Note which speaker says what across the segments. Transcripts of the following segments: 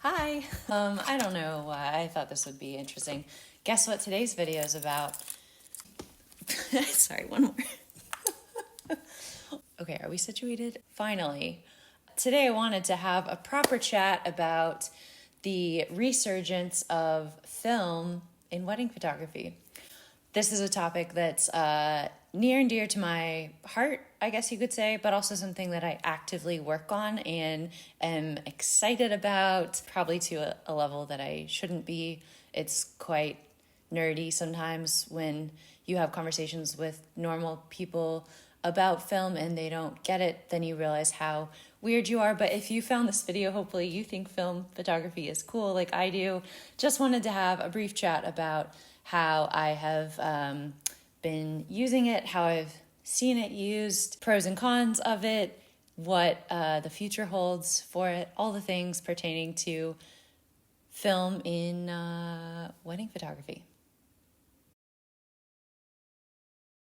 Speaker 1: Hi. I don't know why I thought this would be interesting. Guess what today's video is about? Sorry, one more. Okay, are we situated? Finally. Today I wanted to have a proper chat about the resurgence of film in wedding photography. This is a topic that's near and dear to my heart, I guess you could say, but also something that I actively work on and am excited about, probably to a level that I shouldn't be. It's quite nerdy sometimes when you have conversations with normal people about film and they don't get it, then you realize how weird you are. But if you found this video, hopefully you think film photography is cool like I do. Just wanted to have a brief chat about how I have been using it, how I've seen it used, pros and cons of it, what the future holds for it, all the things pertaining to film in wedding photography.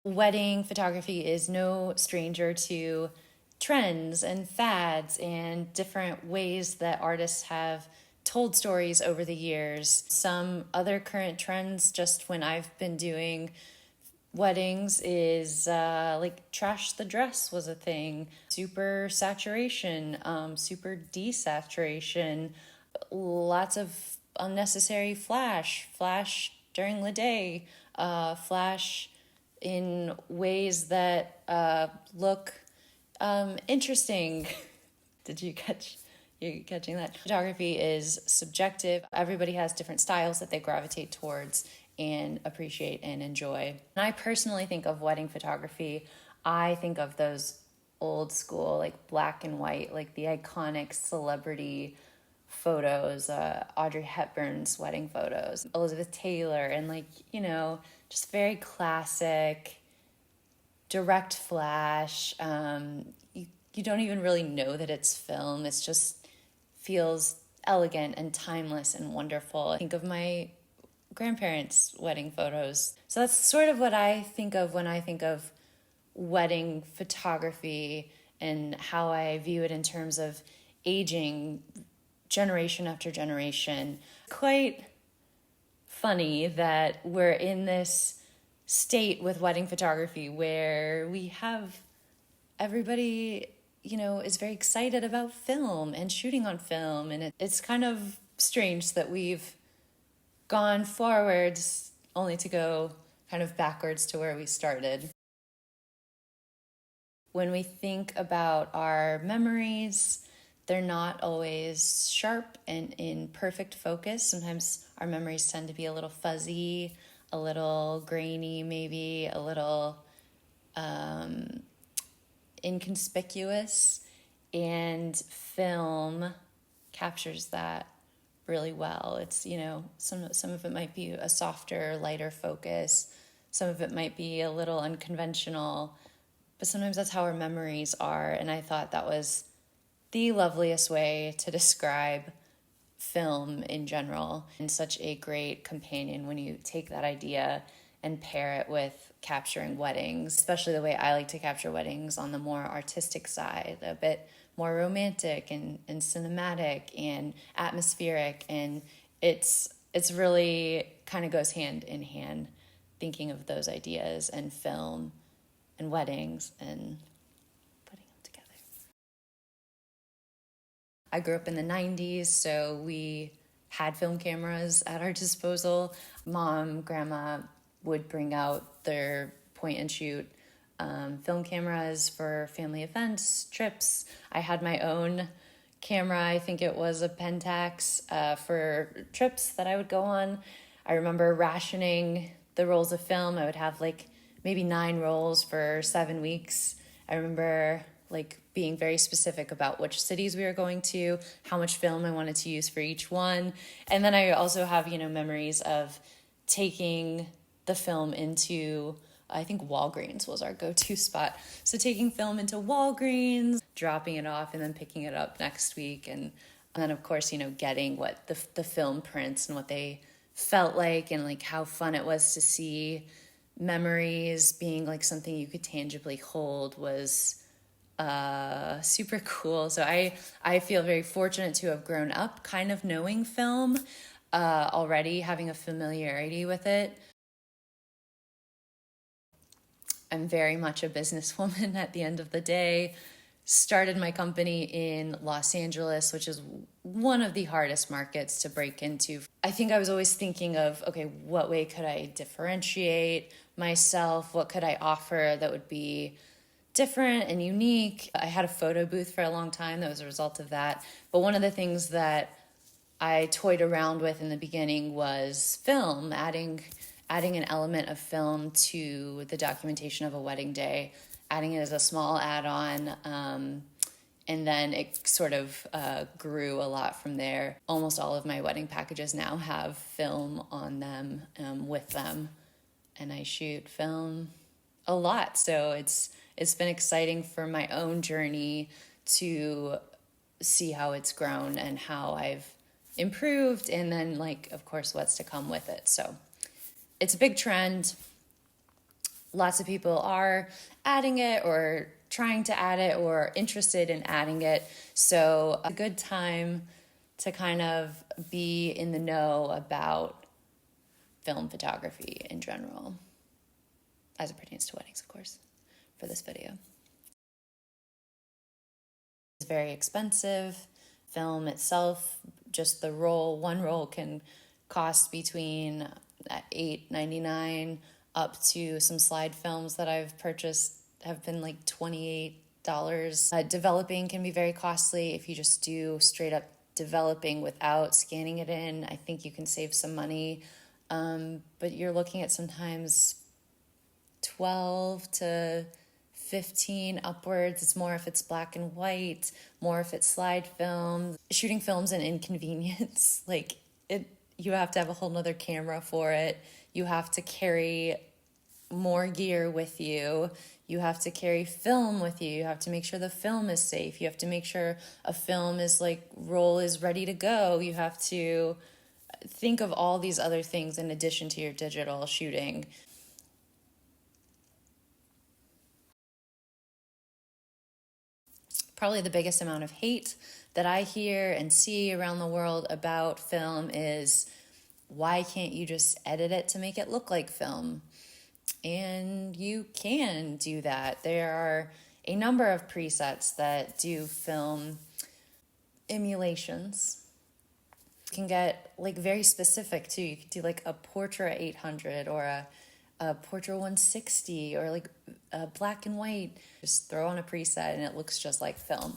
Speaker 1: Wedding photography is no stranger to trends and fads and different ways that artists have told stories over the years. Some other current trends, just when I've been doing weddings, is like trash the dress was a thing, super saturation, super desaturation, lots of unnecessary flash during the day, flash in ways that look interesting. Did you catch? You're catching that? Photography is subjective. Everybody has different styles that they gravitate towards and appreciate and enjoy. And I personally think of wedding photography, I think of those old school, like black and white, like the iconic celebrity photos, Audrey Hepburn's wedding photos, Elizabeth Taylor, and just very classic, direct flash. You don't even really know that it's film. It's just feels elegant and timeless and wonderful. I think of my grandparents' wedding photos. So that's sort of what I think of when I think of wedding photography and how I view it in terms of aging generation after generation. Quite funny that we're in this state with wedding photography where we have everybody, is very excited about film and shooting on film. And it's kind of strange that we've gone forwards only to go kind of backwards to where we started. When we think about our memories, they're not always sharp and in perfect focus. Sometimes our memories tend to be a little fuzzy, a little grainy, maybe a little inconspicuous, and film captures that really well. It's, some of it might be a softer, lighter focus. Some of it might be a little unconventional, but sometimes that's how our memories are. And I thought that was the loveliest way to describe film in general, and such a great companion when you take that idea and pair it with capturing weddings, especially the way I like to capture weddings on the more artistic side, a bit more romantic and cinematic and atmospheric. And it's really kind of goes hand in hand, thinking of those ideas and film and weddings and putting them together. I grew up in the 90s, so we had film cameras at our disposal. Mom, grandma would bring out their point and shoot film cameras for family events, trips. I had my own camera. I think it was a Pentax for trips that I would go on. I remember rationing the rolls of film. I would have maybe 9 rolls for 7 weeks. I remember being very specific about which cities we were going to, how much film I wanted to use for each one. And then I also have, memories of taking the film into, I think Walgreens was our go-to spot. So taking film into Walgreens, dropping it off, and then picking it up next week. And then, of course, getting what the film prints and what they felt like, and how fun it was to see memories being something you could tangibly hold was super cool. So I feel very fortunate to have grown up kind of knowing film already, having a familiarity with it. I'm very much a businesswoman at the end of the day. Started my company in Los Angeles, which is one of the hardest markets to break into. I think I was always thinking of, okay, what way could I differentiate myself? What could I offer that would be different and unique? I had a photo booth for a long time. That was a result of that. But one of the things that I toyed around with in the beginning was film, adding an element of film to the documentation of a wedding day, adding it as a small add-on, and then it sort of grew a lot from there. Almost all of my wedding packages now have film on them, with them, and I shoot film a lot. So it's been exciting for my own journey to see how it's grown and how I've improved, and then, like, of course, what's to come with it. So it's a big trend. Lots of people are adding it or trying to add it or interested in adding it. So a good time to kind of be in the know about film photography in general, as it pertains to weddings, of course, for this video. It's very expensive. Film itself, just the roll, one roll can cost between $8.99 up to some slide films that I've purchased have been like $28. Developing can be very costly. If you just do straight up developing without scanning it in, I think you can save some money. But you're looking at sometimes 12 to 15 upwards. It's more if it's black and white, more if it's slide film. Shooting film's an inconvenience. Like, you have to have a whole nother camera for it. You have to carry more gear with you. You have to carry film with you. You have to make sure the film is safe. You have to make sure a film is roll is ready to go. You have to think of all these other things in addition to your digital shooting. Probably the biggest amount of hate that I hear and see around the world about film is, why can't you just edit it to make it look like film? And you can do that. There are a number of presets that do film emulations. You can get very specific too. You could do a Portra 800 or a Portra 160 or a black and white. Just throw on a preset and it looks just like film.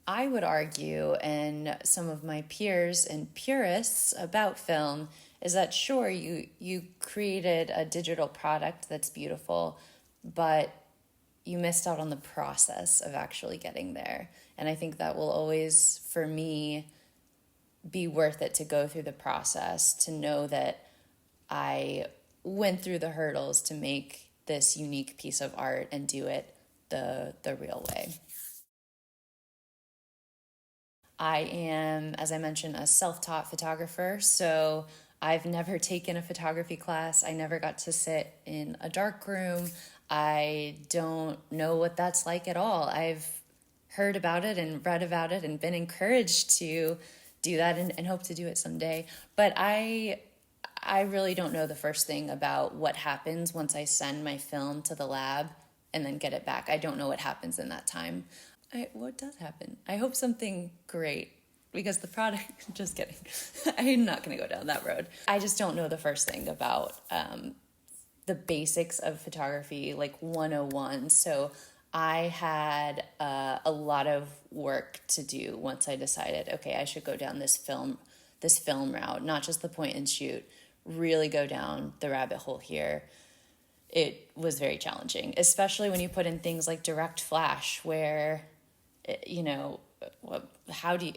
Speaker 1: I would argue, and some of my peers and purists about film, is that sure, you created a digital product that's beautiful, but you missed out on the process of actually getting there. And I think that will always, for me, be worth it to go through the process, to know that I went through the hurdles to make this unique piece of art and do it the real way. I am, as I mentioned, a self-taught photographer, so I've never taken a photography class. I never got to sit in a dark room. I don't know what that's like at all. I've heard about it and read about it and been encouraged to do that and hope to do it someday. But I really don't know the first thing about what happens once I send my film to the lab and then get it back. I don't know what happens in that time. What does happen? I hope something great, because the product, just kidding. I'm not going to go down that road. I just don't know the first thing about the basics of photography, 101. So I had a lot of work to do once I decided, okay, I should go down this film route, not just the point and shoot, really go down the rabbit hole here. It was very challenging, especially when you put in things like direct flash, where, how do you,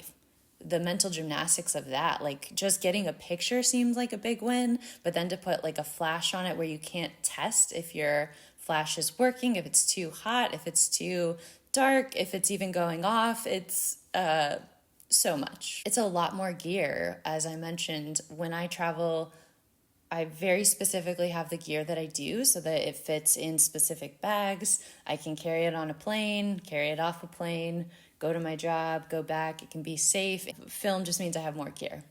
Speaker 1: the mental gymnastics of that, just getting a picture seems like a big win, but then to put a flash on it where you can't test if your flash is working, if it's too hot, if it's too dark, if it's even going off, it's so much. It's a lot more gear. As I mentioned, when I travel I very specifically have the gear that I do so that it fits in specific bags. I can carry it on a plane, carry it off a plane, go to my job, go back. It can be safe. Film just means I have more gear.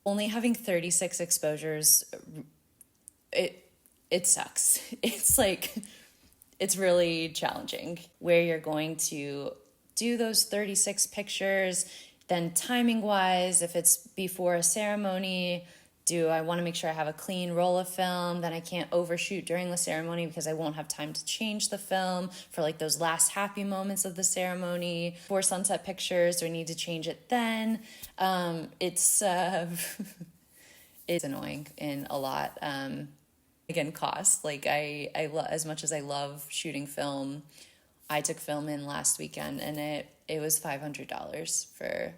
Speaker 1: Only having 36 exposures, it sucks. It's like, it's really challenging where you're going to do those 36 pictures. Then timing wise, if it's before a ceremony, do I want to make sure I have a clean roll of film? Then I can't overshoot during the ceremony because I won't have time to change the film for like those last happy moments of the ceremony. For sunset pictures, do I need to change it then? It's it's annoying in a lot. Again, cost. Like as much as I love shooting film, I took film in last weekend and it was $500 for,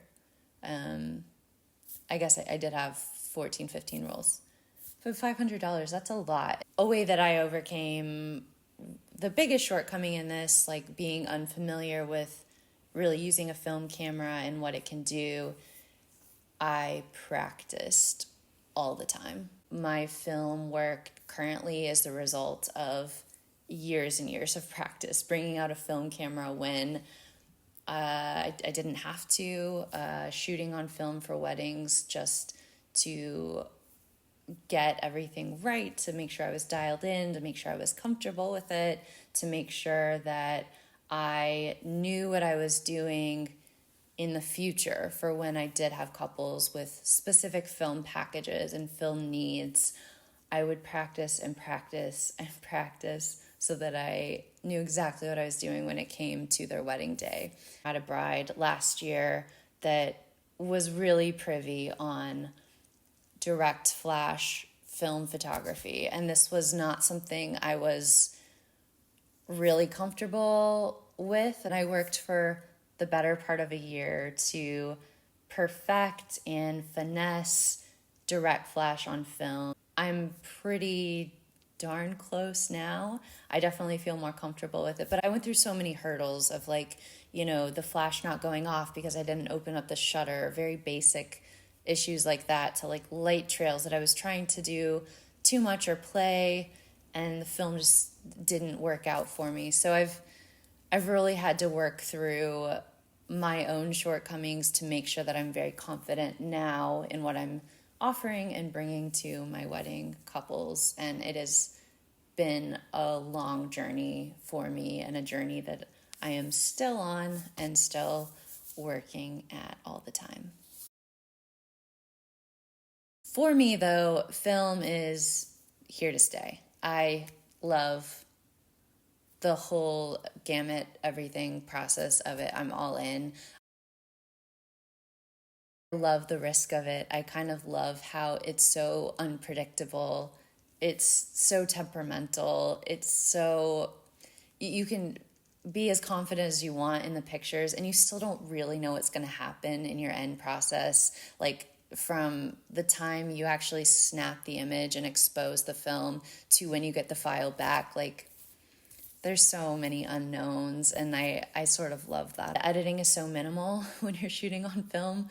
Speaker 1: I guess I did have 14, 15 rolls. For $500, that's a lot. A way that I overcame the biggest shortcoming in this, like being unfamiliar with really using a film camera and what it can do, I practiced all the time. My film work currently is the result of years and years of practice, bringing out a film camera when I didn't have to, shooting on film for weddings just to get everything right, to make sure I was dialed in, to make sure I was comfortable with it, to make sure that I knew what I was doing in the future for when I did have couples with specific film packages and film needs. I would practice and practice and practice so that I knew exactly what I was doing when it came to their wedding day. I had a bride last year that was really privy on direct flash film photography, and this was not something I was really comfortable with, and I worked for the better part of a year to perfect and finesse direct flash on film. I'm pretty darn close now. I definitely feel more comfortable with it, but I went through so many hurdles of like, the flash not going off because I didn't open up the shutter, very basic issues like that, to like light trails that I was trying to do too much or play, and the film just didn't work out for me. So I've really had to work through my own shortcomings to make sure that I'm very confident now in what I'm offering and bringing to my wedding couples. And it has been a long journey for me, and a journey that I am still on and still working at all the time. For me, though, film is here to stay. I love the whole gamut, everything process of it. I'm all in. I love the risk of it. I kind of love how it's so unpredictable. It's so temperamental. It's so, you can be as confident as you want in the pictures, and you still don't really know what's going to happen in your end process. Like, from the time you actually snap the image and expose the film to when you get the file back, like, there's so many unknowns, and I sort of love that. The editing is so minimal when you're shooting on film,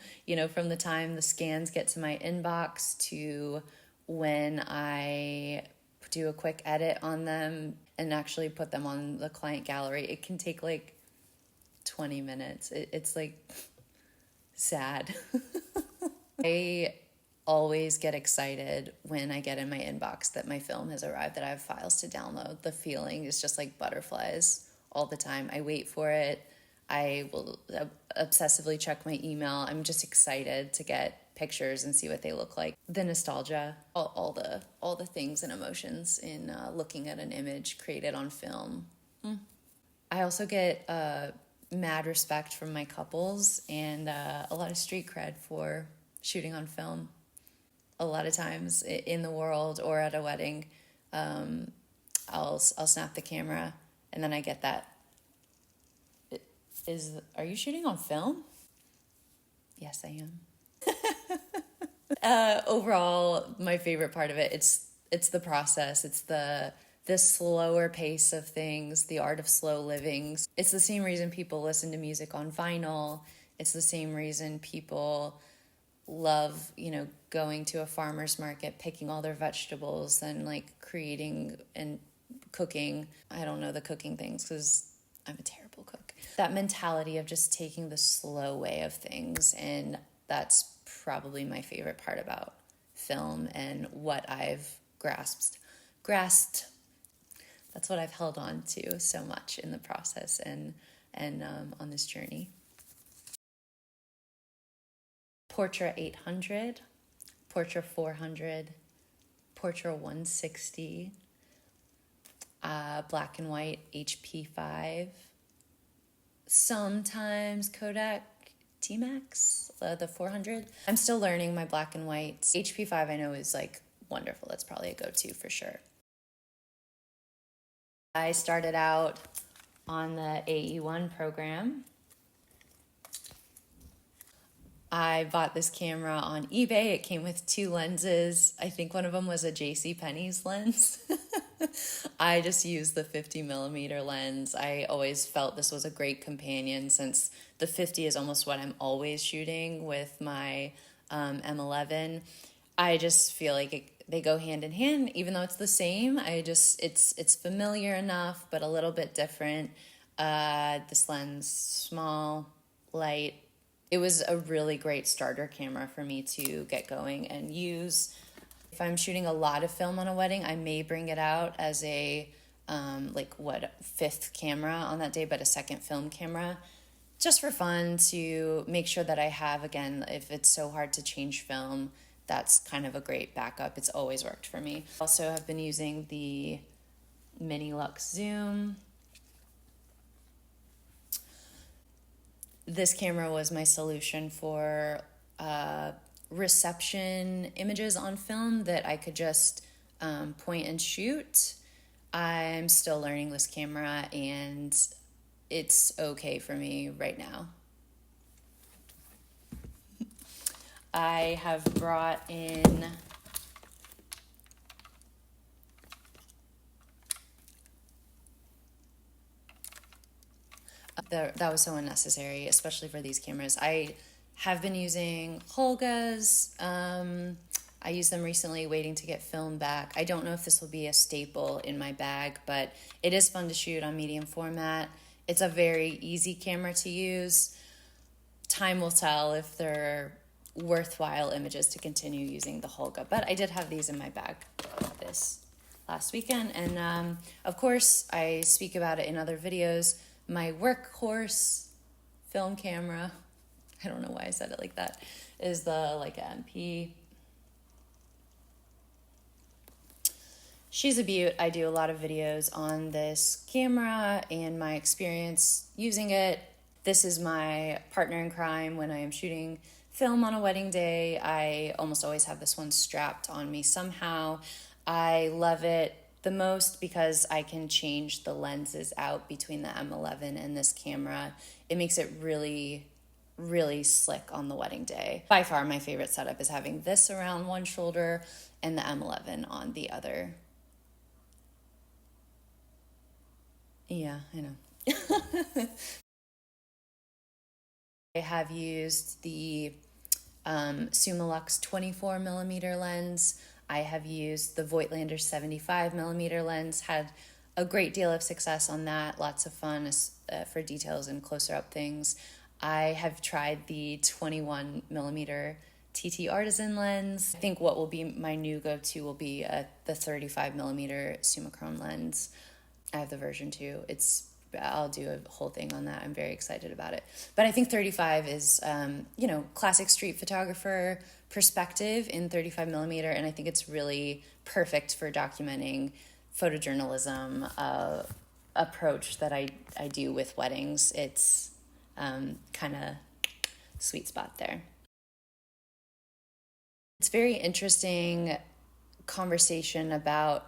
Speaker 1: from the time the scans get to my inbox to when I do a quick edit on them and actually put them on the client gallery. It can take like 20 minutes. It's like sad. I always get excited when I get in my inbox that my film has arrived, that I have files to download. The feeling is just like butterflies all the time. I wait for it. I will obsessively check my email. I'm just excited to get pictures and see what they look like. The nostalgia, all the things and emotions in looking at an image created on film. I also get mad respect from my couples, and a lot of street cred for shooting on film. A lot of times in the world or at a wedding, I'll snap the camera, and then I get that. Are you shooting on film? Yes, I am. Overall, my favorite part of it, it's the process. It's the slower pace of things, the art of slow living. It's the same reason people listen to music on vinyl. It's the same reason people love, going to a farmer's market, picking all their vegetables, and like creating and cooking. I don't know the cooking things because I'm a terrible cook. That mentality of just taking the slow way of things, and that's probably my favorite part about film and what I've grasped. That's what I've held on to so much in the process and on this journey. Portra 800, Portra 400, Portra 160, black and white HP5, sometimes Kodak T-Max, the 400. I'm still learning my black and white. HP5 I know is like wonderful. That's probably a go-to for sure. I started out on the AE1 program. I bought this camera on eBay. It came with 2 lenses. I think one of them was a JCPenney's lens. I just used the 50 millimeter lens. I always felt this was a great companion since the 50 is almost what I'm always shooting with my M11. I just feel like they go hand in hand, even though it's the same. It's familiar enough, but a little bit different. This lens, small, light. It was a really great starter camera for me to get going and use. If I'm shooting a lot of film on a wedding, I may bring it out as a 5th camera on that day, but a second film camera, just for fun, to make sure that I have, again, if it's so hard to change film, that's kind of a great backup. It's always worked for me. Also, I've been using the Mini Lux Zoom. This camera was my solution for reception images on film that I could just point and shoot. I'm still learning this camera, and it's okay for me right now. I have brought in that was so unnecessary, especially for these cameras. I have been using Holgas. I used them recently waiting to get film back. I don't know if this will be a staple in my bag, but it is fun to shoot on medium format. It's a very easy camera to use. Time will tell if they're worthwhile images to continue using the Holga, but I did have these in my bag this last weekend, and of course I speak about it in other videos. My workhorse film camera, I don't know why I said it like that, is the Leica MP. She's a beaut. I do a lot of videos on this camera and my experience using it. This is my partner in crime when I am shooting film on a wedding day. I almost always have this one strapped on me somehow. I love it the most because I can change the lenses out between the M11 and this camera. It makes it really, really slick on the wedding day. By far my favorite setup is having this around one shoulder and the M11 on the other. Yeah, I know. I have used the Summilux 24 millimeter lens. I have used the Voigtlander 75 millimeter lens, had a great deal of success on that, lots of fun for details and closer up things. I have tried the 21 millimeter TT Artisan lens. I think what will be my new go-to will be the 35 millimeter Summicron lens. I have the version 2. I'll do a whole thing on that. I'm very excited about it. But I think 35 is, classic street photographer perspective in 35 millimeter. And I think it's really perfect for documenting photojournalism approach that I do with weddings. It's kind of sweet spot there. It's very interesting conversation about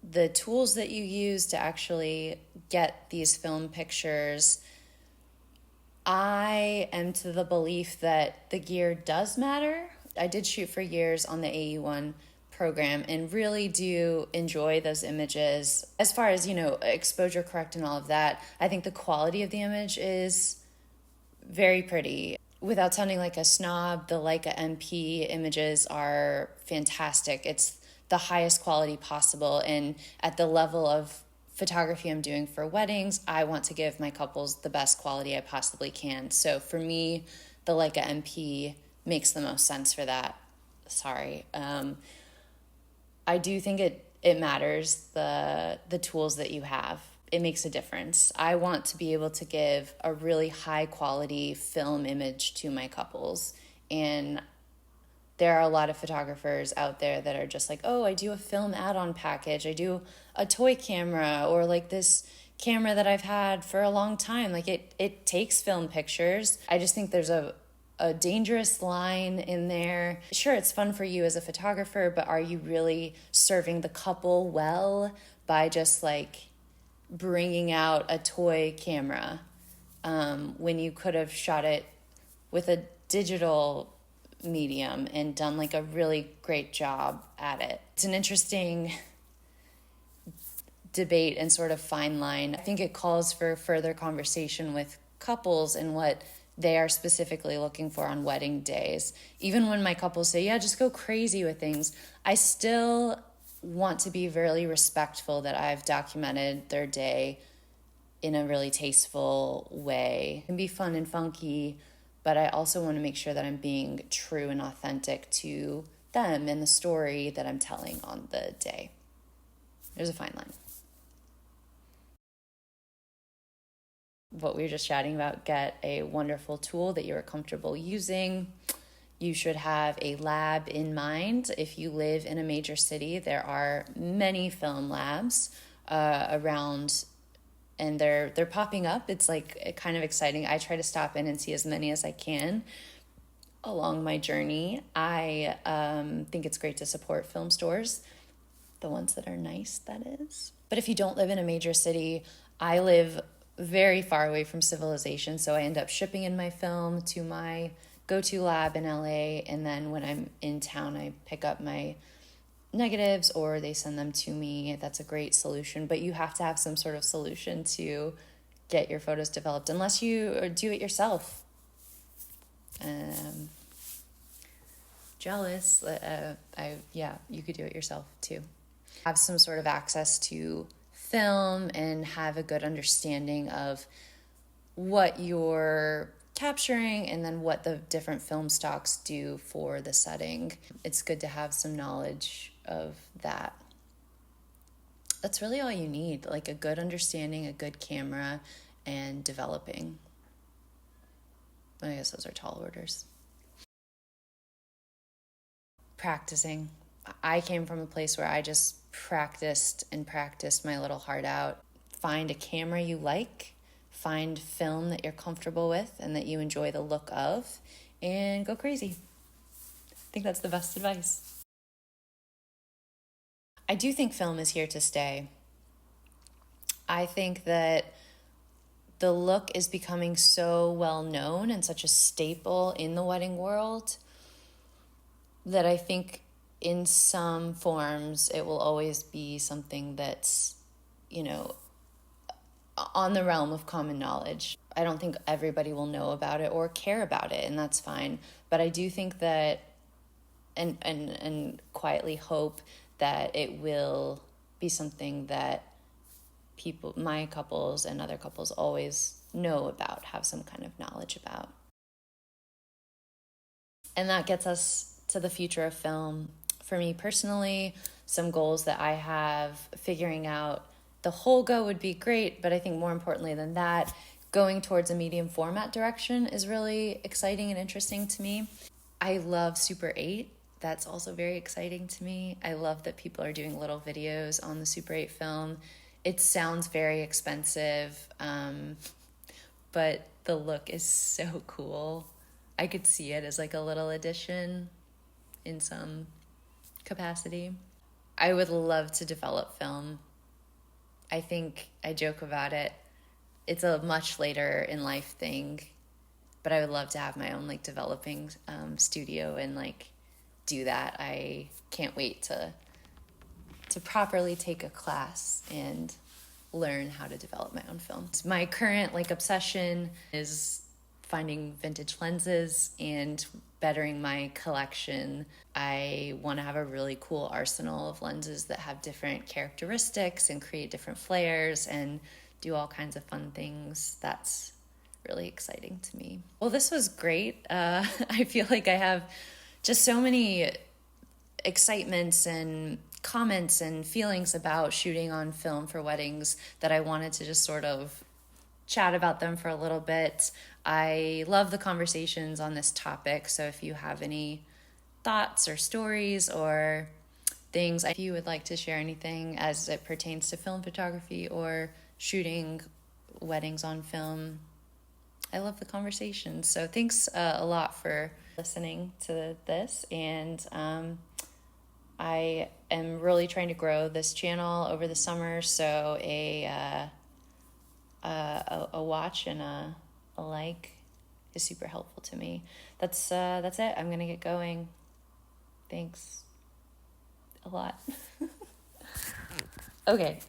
Speaker 1: the tools that you use to actually get these film pictures. I am to the belief that the gear does matter. I did shoot for years on the AE1 program and really do enjoy those images. As far as, exposure correct and all of that, I think the quality of the image is very pretty. Without sounding like a snob, the Leica MP images are fantastic. It's the highest quality possible. And at the level of photography I'm doing for weddings, I want to give my couples the best quality I possibly can. So for me, the Leica MP makes the most sense for that. Sorry. I do think it matters, the tools that you have. It makes a difference. I want to be able to give a really high quality film image to my couples. And there are a lot of photographers out there that are just like, oh, I do a film add-on package. I do a toy camera, or like this camera that I've had for a long time. Like it takes film pictures. I just think there's a dangerous line in there. Sure, it's fun for you as a photographer, but are you really serving the couple well by just like bringing out a toy camera when you could have shot it with a digital medium and done like a really great job at it? It's an interesting debate and sort of fine line. I think it calls for further conversation with couples and what they are specifically looking for on wedding days. Even when my couples say, yeah, just go crazy with things, I still want to be very respectful that I've documented their day in a really tasteful way. It can be fun and funky, but I also want to make sure that I'm being true and authentic to them and the story that I'm telling on the day. There's a fine line. What we were just chatting about, get a wonderful tool that you're comfortable using. You should have a lab in mind. If you live in a major city, there are many film labs around, and they're popping up. It's like kind of exciting. I try to stop in and see as many as I can along my journey. I think it's great to support film stores, the ones that are nice, that is. But if you don't live in a major city, I live very far away from civilization, so I end up shipping in my film to my go-to lab in LA, and then when I'm in town, I pick up my negatives or they send them to me. That's a great solution, but you have to have some sort of solution to get your photos developed, unless you do it yourself. Jealous. You could do it yourself too. Have some sort of access to film and have a good understanding of what you're capturing and then what the different film stocks do for the setting. It's good to have some knowledge of that. That's really all you need, like a good understanding, a good camera, and developing. I guess those are tall orders. Practicing. I came from a place where I just practiced my little heart out. Find a camera you like, find film that you're comfortable with and that you enjoy the look of, and go crazy. I think that's the best advice. I do think film is here to stay. I think that the look is becoming so well known and such a staple in the wedding world that I think in some forms it will always be something that's, on the realm of common knowledge. I don't think everybody will know about it or care about it, and that's fine. But I do think that, and quietly hope that it will be something that people, my couples and other couples, always know about, have some kind of knowledge about. And that gets us to the future of film. For me personally, some goals that I have, figuring out the whole go would be great, but I think more importantly than that, going towards a medium format direction is really exciting and interesting to me. I love Super 8. That's also very exciting to me. I love that people are doing little videos on the Super 8 film. It sounds very expensive, but the look is so cool. I could see it as like a little addition in some capacity. I would love to develop film. I think I joke about it. It's a much later in life thing, but I would love to have my own like developing studio and like do that. I can't wait to properly take a class and learn how to develop my own film. My current like obsession is finding vintage lenses and bettering my collection. I want to have a really cool arsenal of lenses that have different characteristics and create different flares and do all kinds of fun things. That's really exciting to me. Well, this was great. I feel like I have just so many excitements and comments and feelings about shooting on film for weddings that I wanted to just sort of chat about them for a little bit. I love the conversations on this topic, so if you have any thoughts or stories or things, if you would like to share anything as it pertains to film photography or shooting weddings on film, I love the conversation. So thanks a lot for listening to this, and I am really trying to grow this channel over the summer, so a watch and a like is super helpful to me. That's it. I'm gonna get going. Thanks a lot. Okay.